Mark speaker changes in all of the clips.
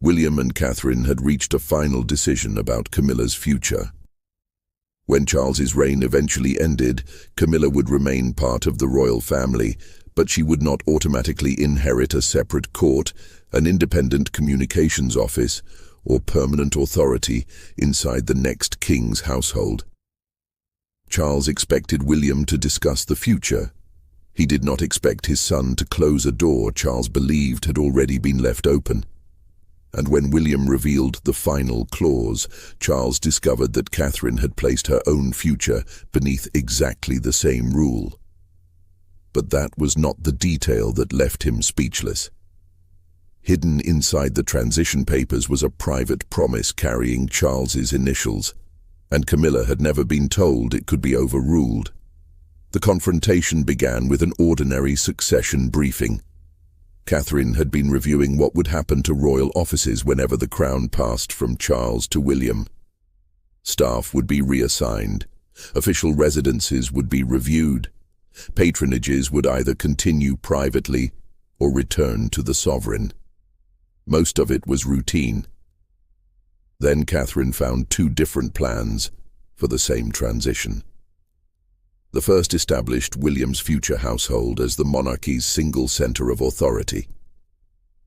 Speaker 1: William and Catherine had reached a final decision about Camilla's future. When Charles's reign eventually ended, Camilla would remain part of the royal family, but she would not automatically inherit a separate court, an independent communications office, or permanent authority inside the next king's household. Charles expected William to discuss the future. He did not expect his son to close a door Charles believed had already been left open. And when William revealed the final clause, Charles discovered that Catherine had placed her own future beneath exactly the same rule. But that was not the detail that left him speechless. Hidden inside the transition papers was a private promise carrying Charles's initials, and Camilla had never been told it could be overruled. The confrontation began with an ordinary succession briefing. Catherine had been reviewing what would happen to royal offices whenever the crown passed from Charles to William. Staff would be reassigned, official residences would be reviewed, patronages would either continue privately or return to the sovereign. Most of it was routine. Then Catherine found two different plans for the same transition. The first established William's future household as the monarchy's single center of authority.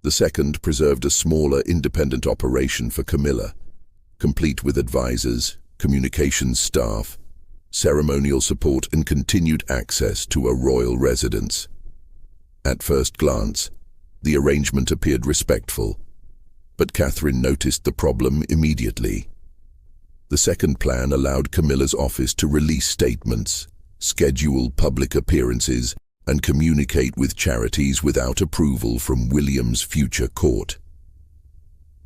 Speaker 1: The second preserved a smaller, independent operation for Camilla, complete with advisors, communications staff, ceremonial support, and continued access to a royal residence. At first glance, the arrangement appeared respectful, but Catherine noticed the problem immediately. The second plan allowed Camilla's office to release statements, schedule public appearances, and communicate with charities without approval from William's future court.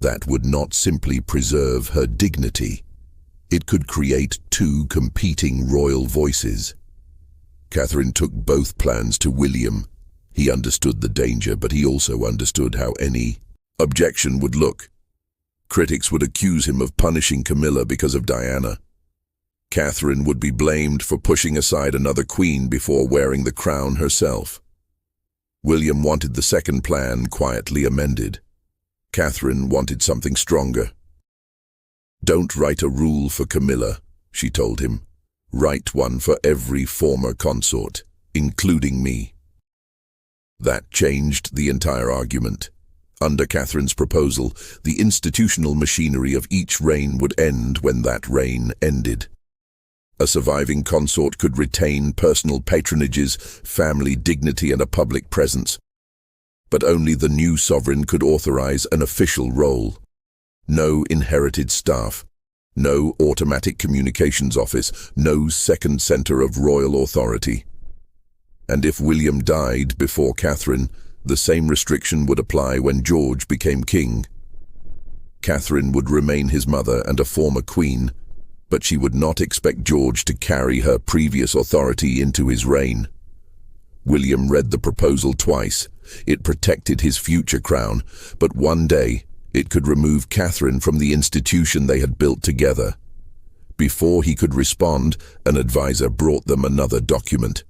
Speaker 1: That would not simply preserve her dignity. It could create two competing royal voices. Catherine took both plans to William. He understood the danger, but he also understood how any objection would look. Critics would accuse him of punishing Camilla because of Diana. Catherine would be blamed for pushing aside another queen before wearing the crown herself. William wanted the second plan quietly amended. Catherine wanted something stronger. "Don't write a rule for Camilla," she told him. "Write one for every former consort, including me." That changed the entire argument. Under Catherine's proposal, the institutional machinery of each reign would end when that reign ended. A surviving consort could retain personal patronages, family dignity, and a public presence. But only the new sovereign could authorize an official role. No inherited staff, no automatic communications office, no second center of royal authority. And if William died before Catherine, the same restriction would apply when George became king. Catherine would remain his mother and a former queen, but she would not expect George to carry her previous authority into his reign. William read the proposal twice. It protected his future crown, but one day it could remove Catherine from the institution they had built together. Before he could respond, an advisor brought them another document.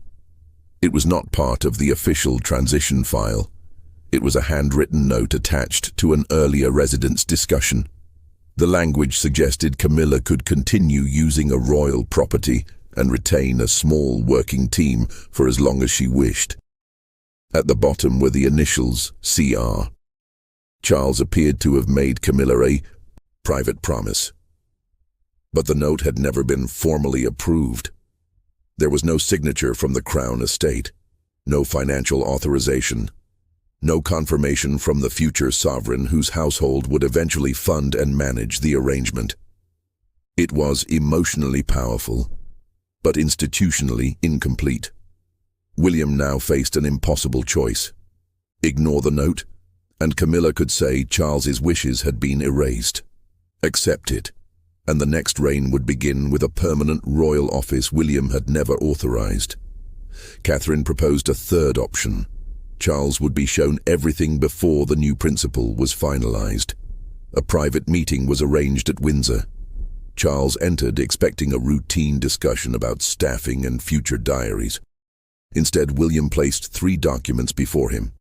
Speaker 1: It was not part of the official transition file. It was a handwritten note attached to an earlier residence discussion. The language suggested Camilla could continue using a royal property and retain a small working team for as long as she wished. At the bottom were the initials CR. Charles appeared to have made Camilla a private promise. But the note had never been formally approved. There was no signature from the Crown estate, no financial authorization, no confirmation from the future sovereign whose household would eventually fund and manage the arrangement. It was emotionally powerful, but institutionally incomplete. William now faced an impossible choice. Ignore the note, and Camilla could say Charles's wishes had been erased. Accept it, and the next reign would begin with a permanent royal office William had never authorized. Catherine proposed a third option. Charles would be shown everything before the new principle was finalized. A private meeting was arranged at Windsor. Charles entered expecting a routine discussion about staffing and future diaries. Instead, William placed 3 documents before him: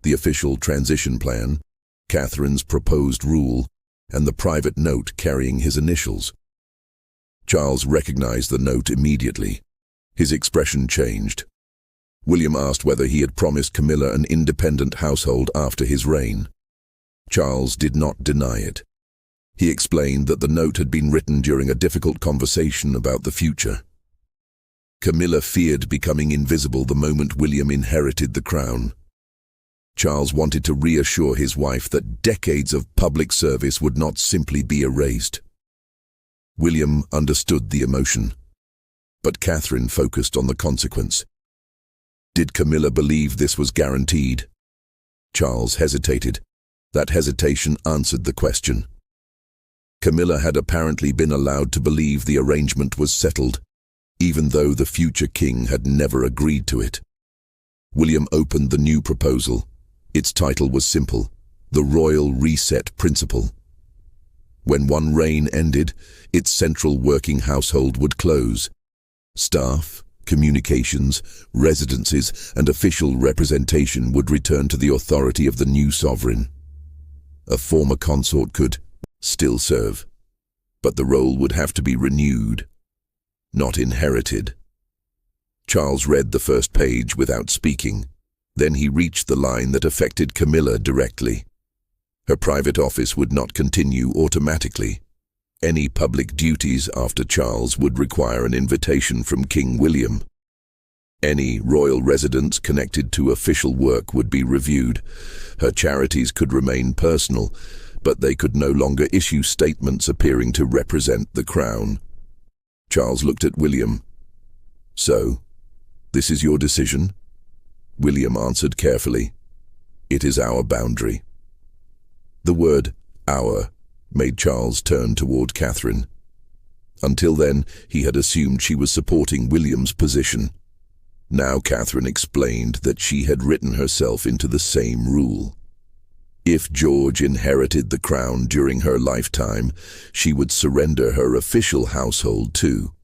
Speaker 1: the official transition plan, Catherine's proposed rule, and the private note carrying his initials. Charles recognized the note immediately. His expression changed. William asked whether he had promised Camilla an independent household after his reign. Charles did not deny it. He explained that the note had been written during a difficult conversation about the future. Camilla feared becoming invisible the moment William inherited the crown. Charles wanted to reassure his wife that decades of public service would not simply be erased. William understood the emotion, but Catherine focused on the consequence. Did Camilla believe this was guaranteed? Charles hesitated. That hesitation answered the question. Camilla had apparently been allowed to believe the arrangement was settled, even though the future king had never agreed to it. William opened the new proposal. Its title was simple: The Royal Reset Principle. When one reign ended, its central working household would close. Staff, communications, residences, and official representation would return to the authority of the new sovereign. A former consort could still serve, but the role would have to be renewed, not inherited. Charles read the first page without speaking. Then he reached the line that affected Camilla directly. Her private office would not continue automatically. Any public duties after Charles would require an invitation from King William. Any royal residence connected to official work would be reviewed. Her charities could remain personal, but they could no longer issue statements appearing to represent the crown. Charles looked at William. "So, this is your decision?" William answered carefully. "It is our boundary." The word "our" made Charles turn toward Catherine. Until then, he had assumed she was supporting William's position. Now Catherine explained that she had written herself into the same rule. If George inherited the crown during her lifetime, she would surrender her official household too.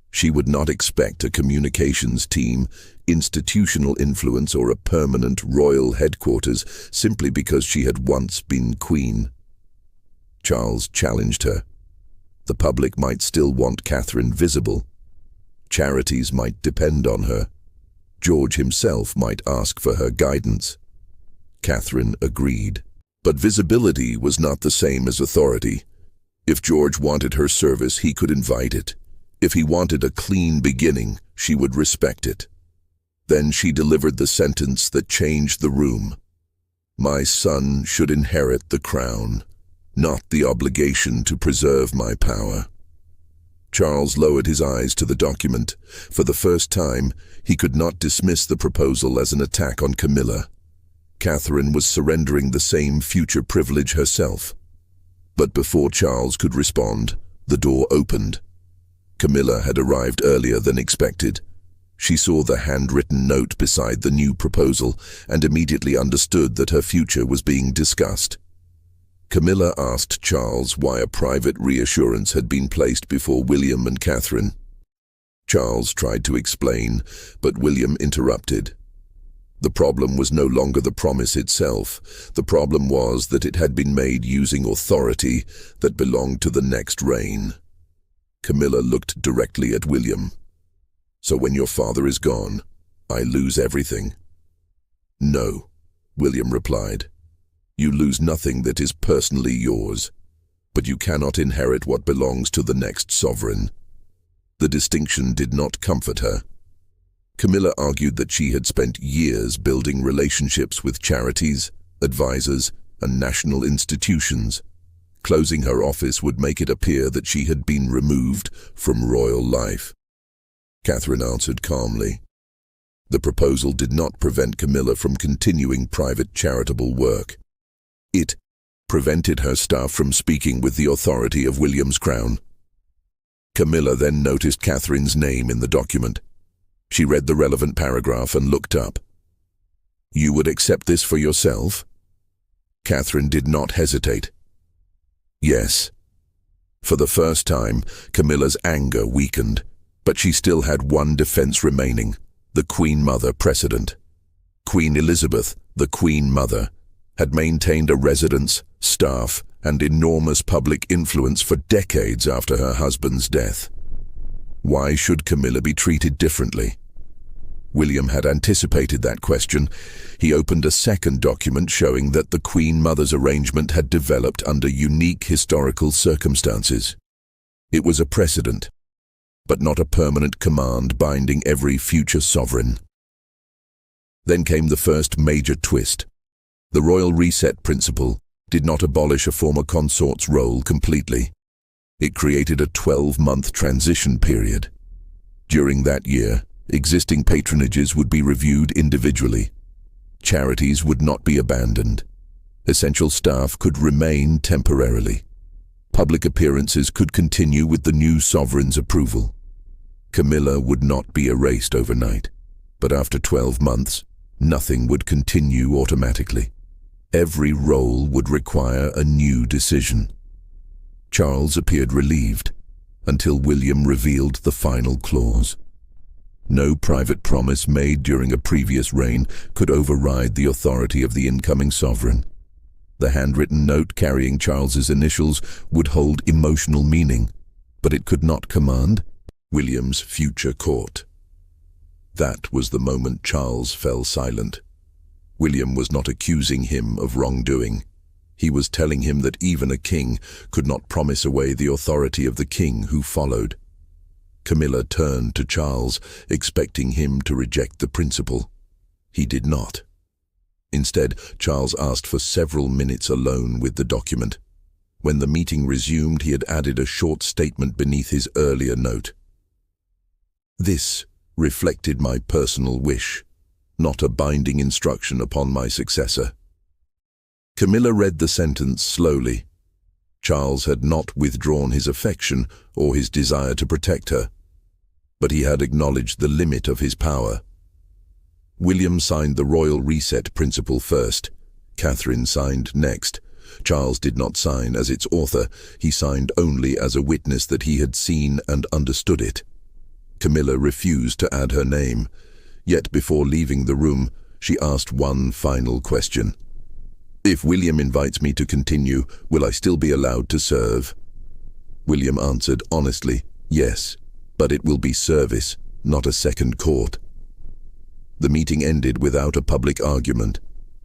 Speaker 1: She would not expect a communications team, institutional influence, or a permanent royal headquarters simply because she had once been queen. Charles challenged her. The public might still want Catherine visible. Charities might depend on her. George himself might ask for her guidance. Catherine agreed. But visibility was not the same as authority. If George wanted her service, he could invite it. If he wanted a clean beginning, she would respect it. Then she delivered the sentence that changed the room. "My son should inherit the crown, not the obligation to preserve my power." Charles lowered his eyes to the document. For the first time, he could not dismiss the proposal as an attack on Camilla. Catherine was surrendering the same future privilege herself. But before Charles could respond, the door opened. Camilla had arrived earlier than expected. She saw the handwritten note beside the new proposal and immediately understood that her future was being discussed. Camilla asked Charles why a private reassurance had been placed before William and Catherine. Charles tried to explain, but William interrupted. The problem was no longer the promise itself. The problem was that it had been made using authority that belonged to the next reign. Camilla looked directly at William. "So when your father is gone, I lose everything?" "No," William replied. "You lose nothing that is personally yours, but you cannot inherit what belongs to the next sovereign." The distinction did not comfort her. Camilla argued that she had spent years building relationships with charities, advisors, and national institutions. Closing her office would make it appear that she had been removed from royal life. Catherine answered calmly. The proposal did not prevent Camilla from continuing private charitable work. It prevented her staff from speaking with the authority of William's crown. Camilla then noticed Catherine's name in the document. She read the relevant paragraph and looked up. "You would accept this for yourself?" Catherine did not hesitate. "Yes." For the first time, Camilla's anger weakened, but she still had one defense remaining: the Queen Mother precedent. Queen Elizabeth, the Queen Mother, had maintained a residence, staff, and enormous public influence for decades after her husband's death. Why should Camilla be treated differently? William had anticipated that question. He opened a second document showing that the Queen Mother's arrangement had developed under unique historical circumstances. It was a precedent, but not a permanent command binding every future sovereign. Then came the first major twist. The royal reset principle did not abolish a former consort's role completely. It created a 12-month transition period. During that year, existing patronages would be reviewed individually. Charities would not be abandoned. Essential staff could remain temporarily. Public appearances could continue with the new sovereign's approval. Camilla would not be erased overnight, but after 12 months, nothing would continue automatically. Every role would require a new decision. Charles appeared relieved, until William revealed the final clause. No private promise made during a previous reign could override the authority of the incoming sovereign. The handwritten note carrying Charles's initials would hold emotional meaning, but it could not command William's future court. That was the moment Charles fell silent. William was not accusing him of wrongdoing. He was telling him that even a king could not promise away the authority of the king who followed. Camilla turned to Charles, expecting him to reject the principle. He did not. Instead, Charles asked for several minutes alone with the document. When the meeting resumed, he had added a short statement beneath his earlier note. This reflected my personal wish, not a binding instruction upon my successor. Camilla read the sentence slowly. Charles had not withdrawn his affection or his desire to protect her, but he had acknowledged the limit of his power. William signed the royal reset principle first. Catherine signed next. Charles did not sign as its author. He signed only as a witness that he had seen and understood it. Camilla refused to add her name. Yet before leaving the room, she asked one final question. If William invites me to continue, will I still be allowed to serve? William answered honestly, yes, but it will be service, not a second court. The meeting ended without a public argument,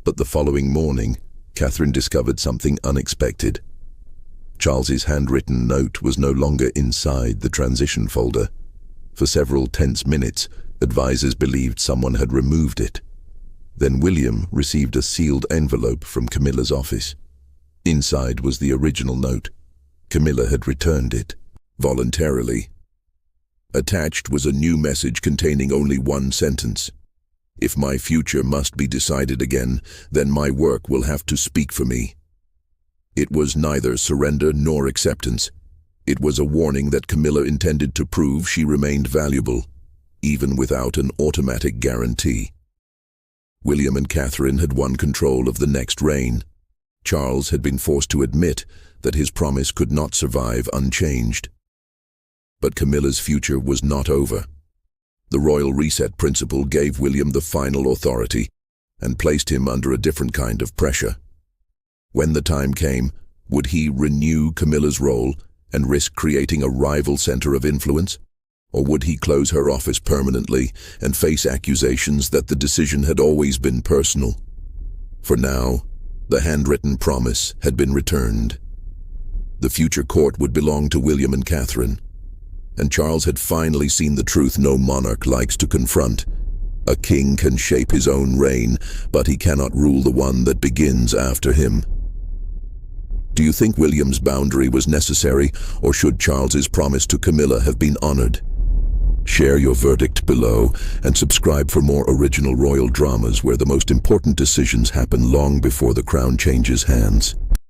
Speaker 1: but the following morning, Catherine discovered something unexpected. Charles's handwritten note was no longer inside the transition folder. For several tense minutes, advisors believed someone had removed it. Then William received a sealed envelope from Camilla's office. Inside was the original note. Camilla had returned it, voluntarily. Attached was a new message containing only one sentence. If my future must be decided again, then my work will have to speak for me. It was neither surrender nor acceptance. It was a warning that Camilla intended to prove she remained valuable, even without an automatic guarantee. William and Catherine had won control of the next reign. Charles had been forced to admit that his promise could not survive unchanged. But Camilla's future was not over. The royal reset principle gave William the final authority and placed him under a different kind of pressure. When the time came, would he renew Camilla's role and risk creating a rival center of influence? Or would he close her office permanently and face accusations that the decision had always been personal? For now, the handwritten promise had been returned. The future court would belong to William and Catherine, and Charles had finally seen the truth no monarch likes to confront. A king can shape his own reign, but he cannot rule the one that begins after him. Do you think William's boundary was necessary, or should Charles's promise to Camilla have been honored? Share your verdict below and subscribe for more original royal dramas where the most important decisions happen long before the crown changes hands.